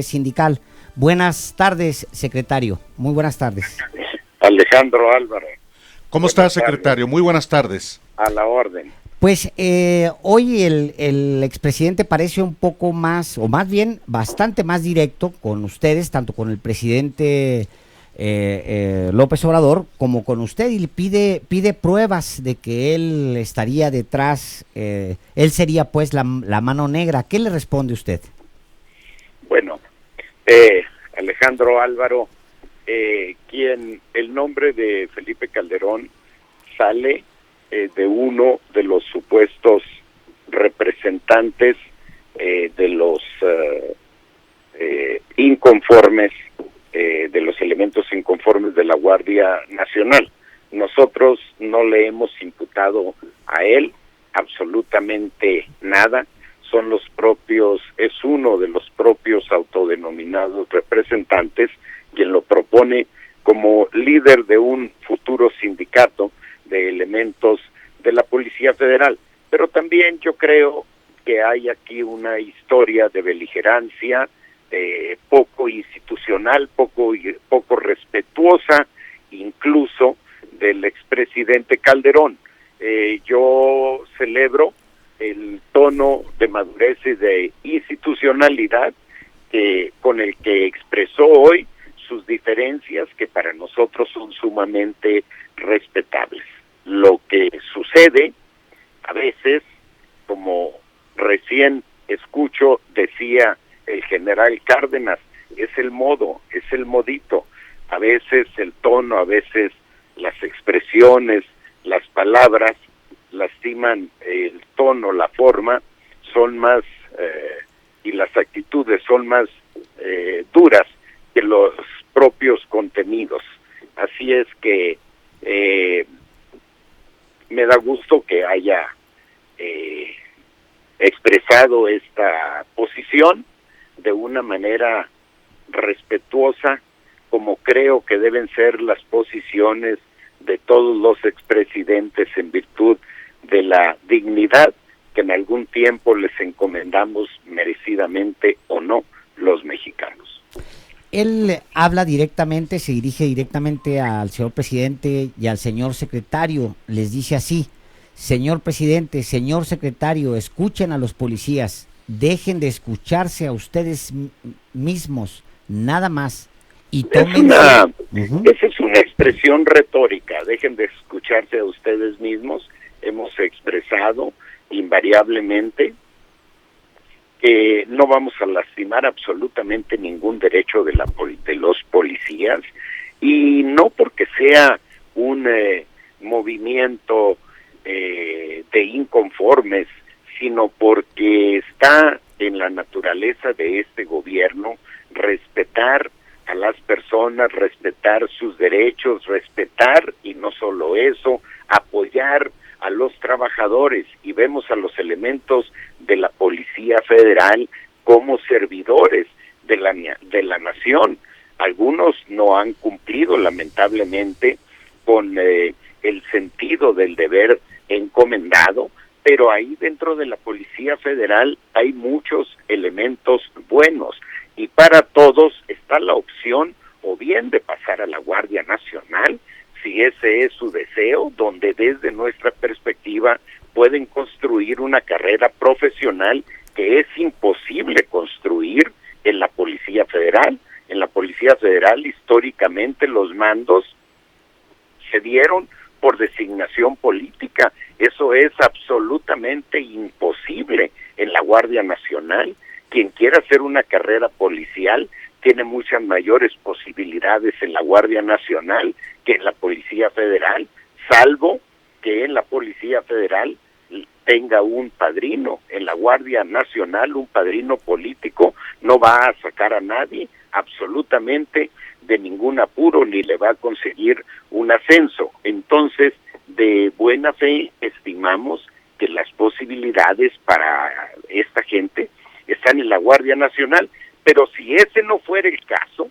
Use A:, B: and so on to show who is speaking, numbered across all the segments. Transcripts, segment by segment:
A: sindical. Buenas tardes, secretario. Muy buenas tardes.
B: Alejandro Álvarez.
C: ¿Cómo está, secretario? Muy buenas tardes.
B: A la orden.
A: Pues hoy el expresidente parece un poco más, o más bien bastante más directo con ustedes, tanto con el presidente López Obrador como con usted, y le pide pruebas de que él estaría detrás, él sería pues la mano negra. ¿Qué le responde usted?
B: Bueno, Alejandro Álvaro, el nombre de Felipe Calderón sale de uno de los supuestos representantes de los inconformes, de los elementos inconformes de la Guardia Nacional. Nosotros no le hemos imputado a él absolutamente nada. Es uno de los propios autodenominados representantes quien lo propone como líder de un futuro sindicato de elementos de la Policía Federal. Pero también yo creo que hay aquí una historia de beligerancia poco institucional, poco respetuosa, incluso del expresidente Calderón. Yo celebro el tono de madurez y de institucionalidad con el que expresó hoy sus diferencias, que para nosotros son sumamente respetables. Lo que sucede a veces, como recién escucho, decía el general Cárdenas, es el modo, es el modito. A veces el tono, a veces las expresiones, las palabras lastiman el tono, la forma, son más, y las actitudes son más duras que los propios contenidos. Así es que me da gusto que haya expresado esta posición de una manera respetuosa, como creo que deben ser las posiciones de todos los expresidentes en virtud de la dignidad que en algún tiempo les encomendamos merecidamente o no los mexicanos.
A: Él habla directamente, se dirige directamente al señor presidente y al señor secretario, les dice así: señor presidente, señor secretario, escuchen a los policías, dejen de escucharse a ustedes mismos, nada más, y tomen...
B: Esa es una expresión retórica, dejen de escucharse a ustedes mismos. Hemos expresado invariablemente que no vamos a lastimar absolutamente ningún derecho de los policías, y no porque sea un movimiento de inconformes, sino porque está en la naturaleza de este gobierno respetar a las personas, respetar sus derechos, respetar, y no solo eso, apoyar a los trabajadores, y vemos a los elementos de la Policía Federal como servidores de la nación. Algunos no han cumplido, lamentablemente, con el sentido del deber encomendado, pero ahí dentro de la Policía Federal hay muchos elementos buenos, y para todos está la opción o bien de pasar a la Guardia Nacional, si ese es su deseo, donde desde nuestra perspectiva pueden construir una carrera profesional que es imposible construir en la Policía Federal. En la Policía Federal, históricamente, los mandos se dieron por designación política. Eso es absolutamente imposible en la Guardia Nacional. Quien quiera hacer una carrera policial tiene muchas mayores posibilidades en la Guardia Nacional que en la Policía Federal, salvo que en la Policía Federal tenga un padrino. En la Guardia Nacional, un padrino político no va a sacar a nadie absolutamente de ningún apuro, ni le va a conseguir un ascenso. Entonces, de buena fe, estimamos que las posibilidades para esta gente están en la Guardia Nacional, pero si ese no fuera el caso,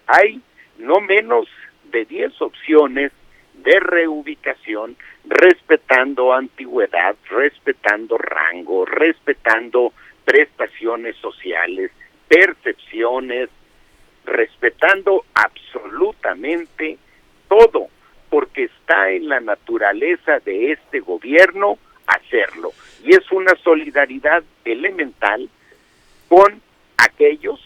B: hay no menos de 10 opciones de reubicación, respetando antigüedad, respetando rango, respetando prestaciones sociales, percepciones, respetando absolutamente todo, porque está en la naturaleza de este gobierno hacerlo. Y es una solidaridad elemental con aquellos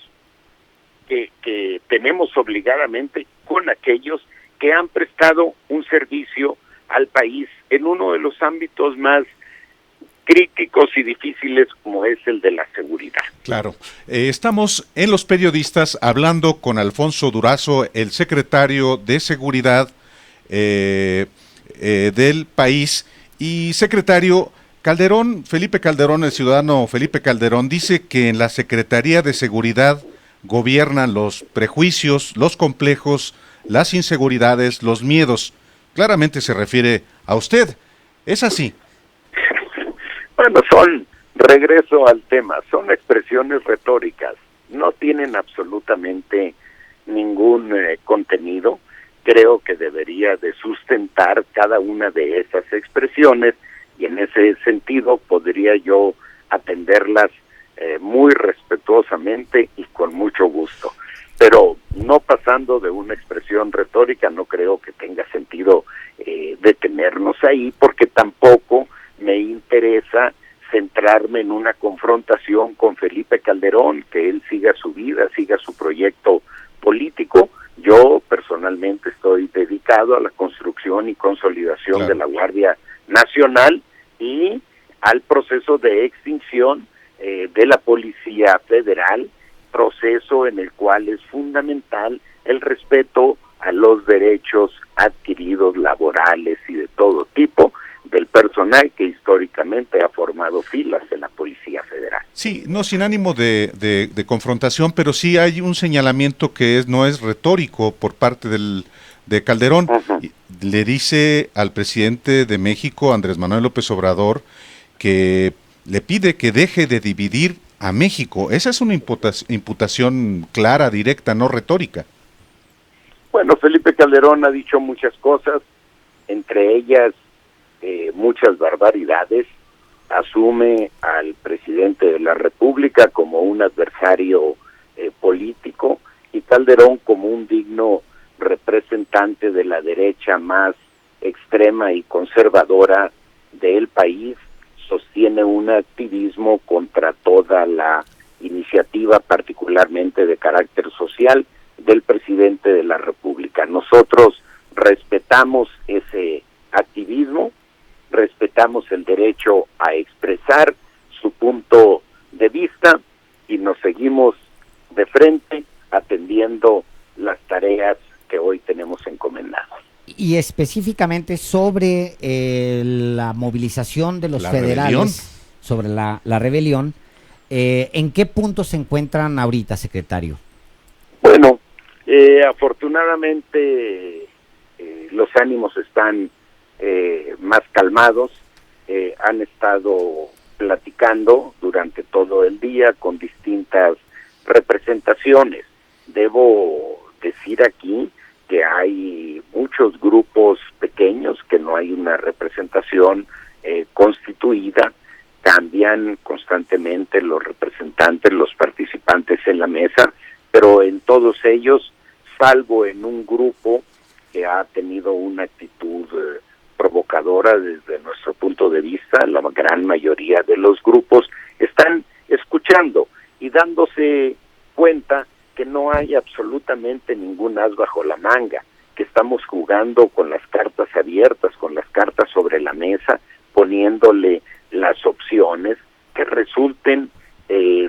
B: que tenemos obligadamente, con aquellos que han prestado un servicio al país en uno de los ámbitos más críticos y difíciles como es el de la seguridad.
C: Claro. Estamos en Los Periodistas hablando con Alfonso Durazo, el secretario de Seguridad del país. Y secretario, Felipe Calderón, el ciudadano Felipe Calderón, dice que en la Secretaría de Seguridad gobiernan los prejuicios, los complejos, las inseguridades, los miedos. Claramente se refiere a usted. ¿Es así?
B: Bueno, regreso al tema, son expresiones retóricas, no tienen absolutamente ningún contenido. Creo que debería de sustentar cada una de esas expresiones y en ese sentido podría yo atenderlas muy respetuosamente y con mucho gusto. Pero no pasando de una expresión retórica, no creo que tenga sentido detenernos ahí, porque tampoco me interesa centrarme en una confrontación con Felipe Calderón, que él siga su vida, siga su proyecto político. Yo personalmente estoy dedicado a la construcción y consolidación de la Guardia Nacional y al proceso de extinción de la Policía Federal, proceso en el cual es fundamental el respeto a los derechos adquiridos laborales y de todo tipo del personal que históricamente ha formado filas en la Policía Federal.
C: Sí, no sin ánimo de confrontación, pero sí hay un señalamiento que no es retórico por parte de Calderón. Uh-huh. Le dice al presidente de México, Andrés Manuel López Obrador, que le pide que deje de dividir a México. Esa es una imputación clara, directa, no retórica.
B: Bueno, Felipe Calderón ha dicho muchas cosas, entre ellas muchas barbaridades. Asume al presidente de la República como un adversario político y Calderón como un digno representante de la derecha más extrema y conservadora del país. Sostiene un activismo contra toda la iniciativa, particularmente de carácter social, del presidente de la República. Nosotros respetamos ese activismo, respetamos el derecho a expresar su punto de vista y nos seguimos de frente atendiendo las tareas que hoy tenemos encomendadas.
A: Y específicamente sobre la movilización de los federales, rebelión. Sobre la rebelión, ¿en qué punto se encuentran ahorita, secretario?
B: Bueno, afortunadamente los ánimos están más calmados, han estado platicando durante todo el día con distintas representaciones. Debo decir aquí que hay muchos grupos pequeños, que no hay una representación constituida, cambian constantemente los representantes, los participantes en la mesa, pero en todos ellos, salvo en un grupo que ha tenido una actitud provocadora desde nuestro punto de vista, la gran mayoría de los grupos están escuchando y dándose cuenta que no hay absolutamente ningún as bajo la manga, que estamos jugando con las cartas abiertas, con las cartas sobre la mesa, poniéndole las opciones que resulten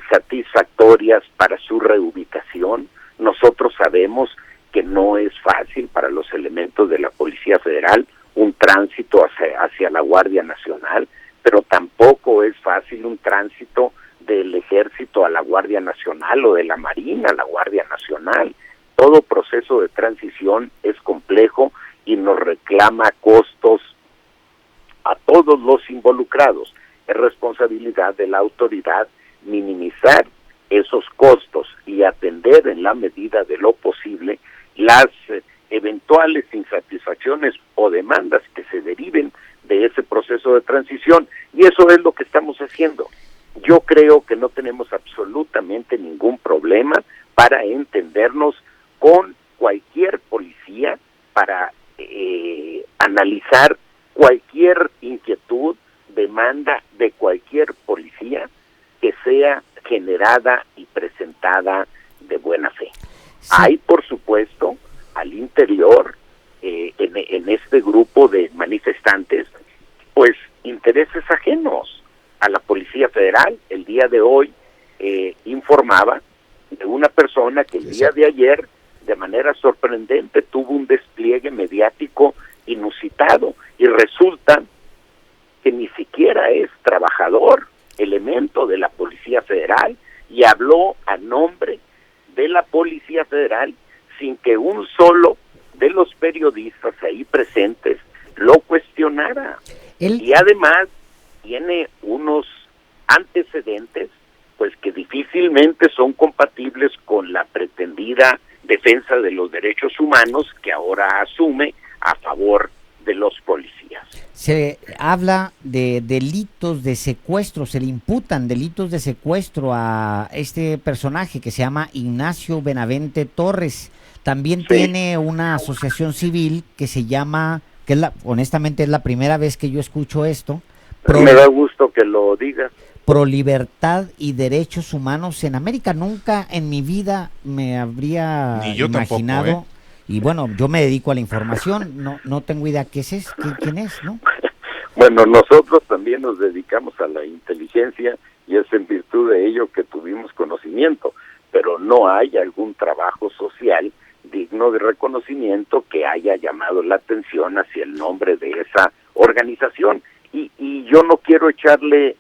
B: satisfactorias para su reubicación. Nosotros sabemos que no es fácil para los elementos de la Policía Federal un tránsito hacia la Guardia Nacional, pero tampoco es fácil un tránsito del Ejército a la Guardia Nacional o de la Marina a la Guardia Nacional. Todo proceso de transición es complejo y nos reclama costos a todos los involucrados. Es responsabilidad de la autoridad minimizar esos costos y atender en la medida de lo posible las eventuales insatisfacciones o demandas que se deriven de ese proceso de transición, y eso es lo que estamos haciendo. Yo creo que no tenemos absolutamente ningún problema dar a entendernos con cualquier policía para analizar cualquier inquietud, demanda de cualquier policía que sea generada y presentada de buena fe. Sí. Hay, por supuesto, al interior, en este grupo de manifestantes, pues intereses ajenos a la Policía Federal. El día de hoy informaba de una persona que el día de ayer, de manera sorprendente, tuvo un despliegue mediático inusitado, y resulta que ni siquiera es trabajador, elemento de la Policía Federal, y habló a nombre de la Policía Federal sin que un solo de los periodistas ahí presentes lo cuestionara. Y además tiene unos antecedentes pues que difícilmente son compatibles con la pretendida defensa de los derechos humanos que ahora asume a favor de los policías.
A: Se habla de delitos de secuestro, se le imputan delitos de secuestro a este personaje que se llama Ignacio Benavente Torres. También tiene una asociación civil que se llama, honestamente es la primera vez que yo escucho esto.
B: Me da gusto que lo digas.
A: Pro Libertad y Derechos Humanos en América. Nunca en mi vida me habría imaginado. Tampoco, Y bueno, yo me dedico a la información, no tengo idea quién es, ¿no?
B: Bueno, nosotros también nos dedicamos a la inteligencia y es en virtud de ello que tuvimos conocimiento, pero no hay algún trabajo social digno de reconocimiento que haya llamado la atención hacia el nombre de esa organización. Y yo no quiero echarle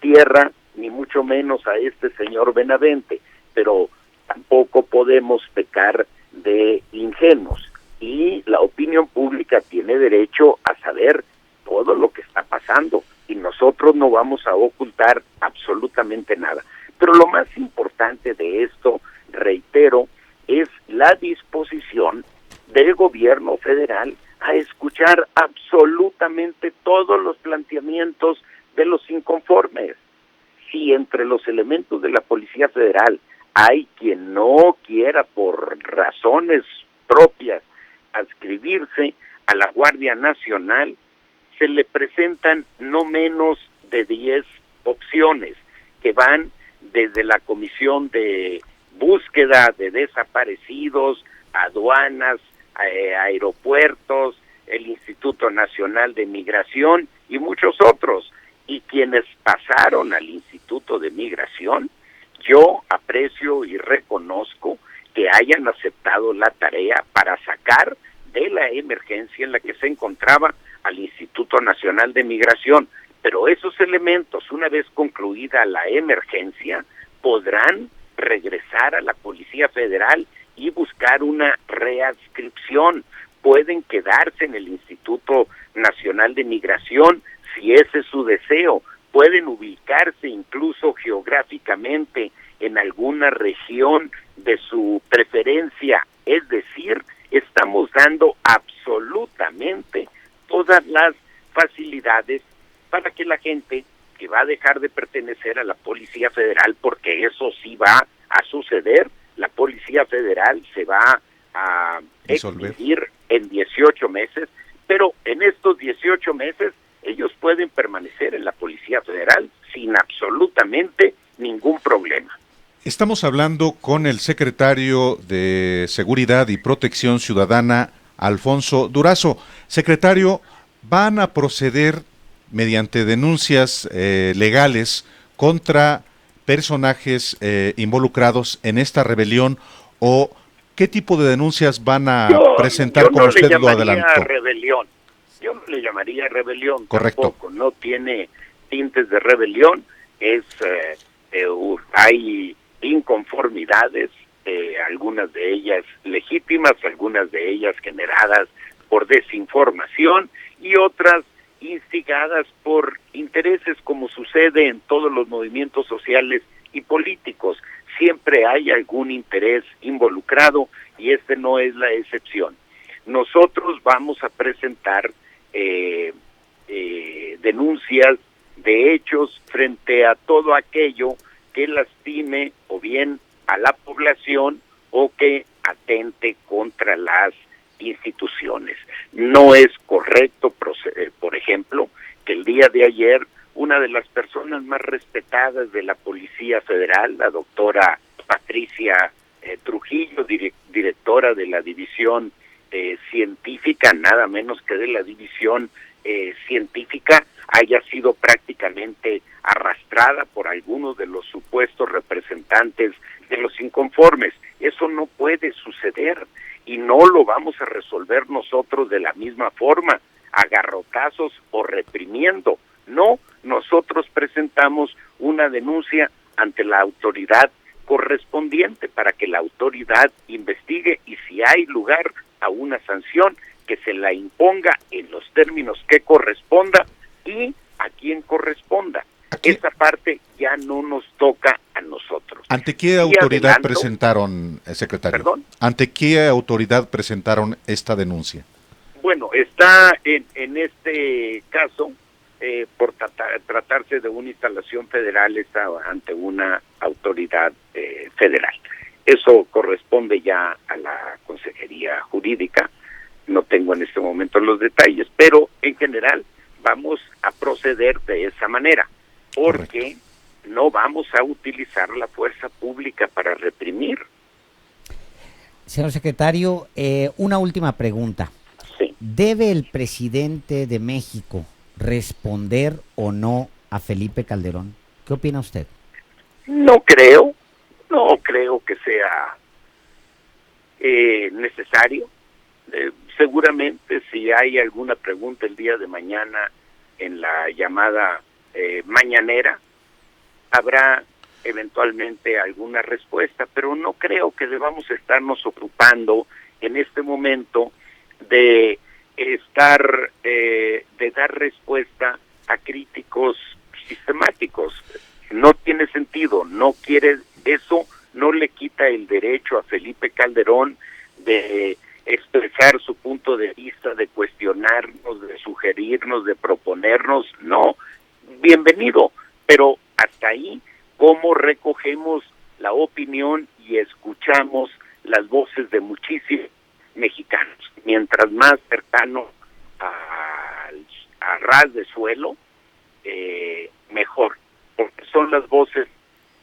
B: tierra, ni mucho menos a este señor Benavente, pero tampoco podemos pecar de ingenuos, y la opinión pública tiene derecho a saber todo lo que está pasando, y nosotros no vamos a ocultar absolutamente nada. Pero lo más importante de esto, reitero, es la disposición del gobierno federal a escuchar absolutamente todos los planteamientos de los inconformes. Si entre los elementos de la Policía Federal hay quien no quiera por razones propias adscribirse a la Guardia Nacional, se le presentan no menos de 10 opciones que van desde la Comisión de Búsqueda de Desaparecidos, aduanas, aeropuertos, el Instituto Nacional de Migración y muchos otros. Y quienes pasaron al Instituto de Migración, yo aprecio y reconozco que hayan aceptado la tarea para sacar de la emergencia en la que se encontraba al Instituto Nacional de Migración. Pero esos elementos, una vez concluida la emergencia, podrán regresar a la Policía Federal y buscar una readscripción. Pueden quedarse en el Instituto Nacional de Migración si ese es su deseo. Pueden ubicarse incluso geográficamente en alguna región de su preferencia. Es decir, estamos dando absolutamente todas las facilidades para que la gente que va a dejar de pertenecer a la Policía Federal, porque eso sí va a suceder, la Policía Federal se va a extinguir en 18 meses, pero en estos 18 meses ellos pueden permanecer en la Policía Federal sin absolutamente ningún problema.
C: Estamos hablando con el secretario de Seguridad y Protección Ciudadana, Alfonso Durazo. Secretario, ¿van a proceder mediante denuncias legales contra personajes involucrados en esta rebelión, o qué tipo de denuncias van a presentar como usted lo adelantó?
B: Yo no le llamaría rebelión.
C: Correcto.
B: Tampoco, no tiene tintes de rebelión, hay inconformidades, algunas de ellas legítimas, algunas de ellas generadas por desinformación y otras instigadas por intereses, como sucede en todos los movimientos sociales y políticos. Siempre hay algún interés involucrado y este no es la excepción. Nosotros vamos a presentar denuncias de hechos frente a todo aquello que lastime o bien a la población o que atente contra las instituciones. No es correcto, por ejemplo, que el día de ayer una de las personas más respetadas de la Policía Federal, la doctora Patricia Trujillo, directora de la división científica, nada menos que de la división científica, haya sido prácticamente arrastrada por algunos de los supuestos representantes de los inconformes. Eso no puede suceder y no lo vamos a resolver nosotros de la misma forma, a garrotazos o reprimiendo. No, nosotros presentamos una denuncia ante la autoridad correspondiente para que la autoridad investigue y si hay lugar a una sanción, que se la imponga en los términos que corresponda y a quien corresponda. Esa parte ya no nos toca a nosotros.
C: ¿Ante qué autoridad presentaron, secretario?
B: ¿Perdón?
C: ¿Ante qué autoridad presentaron esta denuncia?
B: Bueno, está en este caso, por tratarse de una instalación federal, está ante una autoridad federal. Eso corresponde ya a la Consejería Jurídica. No tengo en este momento los detalles, pero en general vamos a proceder de esa manera, porque no vamos a utilizar la fuerza pública para reprimir.
A: Señor secretario, una última pregunta.
B: Sí.
A: ¿Debe el presidente de México responder o no a Felipe Calderón? ¿Qué opina usted?
B: No creo que sea necesario. Seguramente si hay alguna pregunta el día de mañana en la llamada mañanera, habrá eventualmente alguna respuesta, pero no creo que debamos estarnos ocupando en este momento de dar respuesta a críticos sistemáticos. No tiene sentido, eso no le quita el derecho a Felipe Calderón de expresar su punto de vista, de cuestionarnos, de sugerirnos, de proponernos. No, bienvenido, pero hasta ahí, ¿cómo recogemos la opinión y escuchamos las voces de muchísimos mexicanos? Mientras más cercano a ras de suelo, mejor, porque son las voces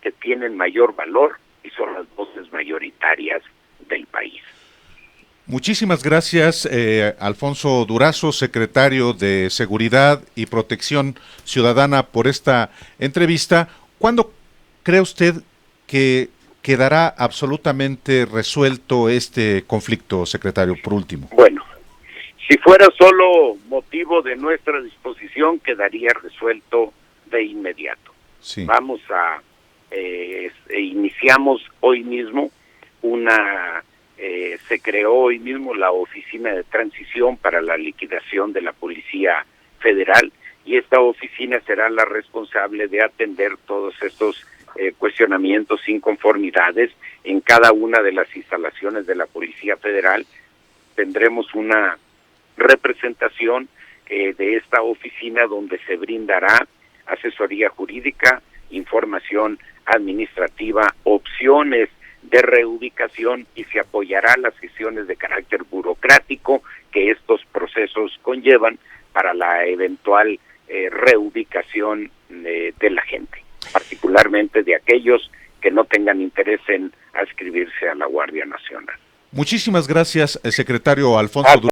B: que tienen mayor valor y son las voces mayoritarias del país.
C: Muchísimas gracias, Alfonso Durazo, secretario de Seguridad y Protección Ciudadana, por esta entrevista. ¿Cuándo cree usted que quedará absolutamente resuelto este conflicto, secretario, por último?
B: Bueno, si fuera solo motivo de nuestra disposición, quedaría resuelto de inmediato.
C: Sí.
B: Vamos a iniciamos hoy mismo se creó hoy mismo la Oficina de Transición para la Liquidación de la Policía Federal, y esta oficina será la responsable de atender todos estos cuestionamientos, inconformidades en cada una de las instalaciones de la Policía Federal. Tendremos una representación de esta oficina donde se brindará asesoría jurídica, información administrativa, opciones de reubicación, y se apoyará las gestiones de carácter burocrático que estos procesos conllevan para la eventual reubicación de la gente, particularmente de aquellos que no tengan interés en adscribirse a la Guardia Nacional.
C: Muchísimas gracias, secretario Alfonso Durazo.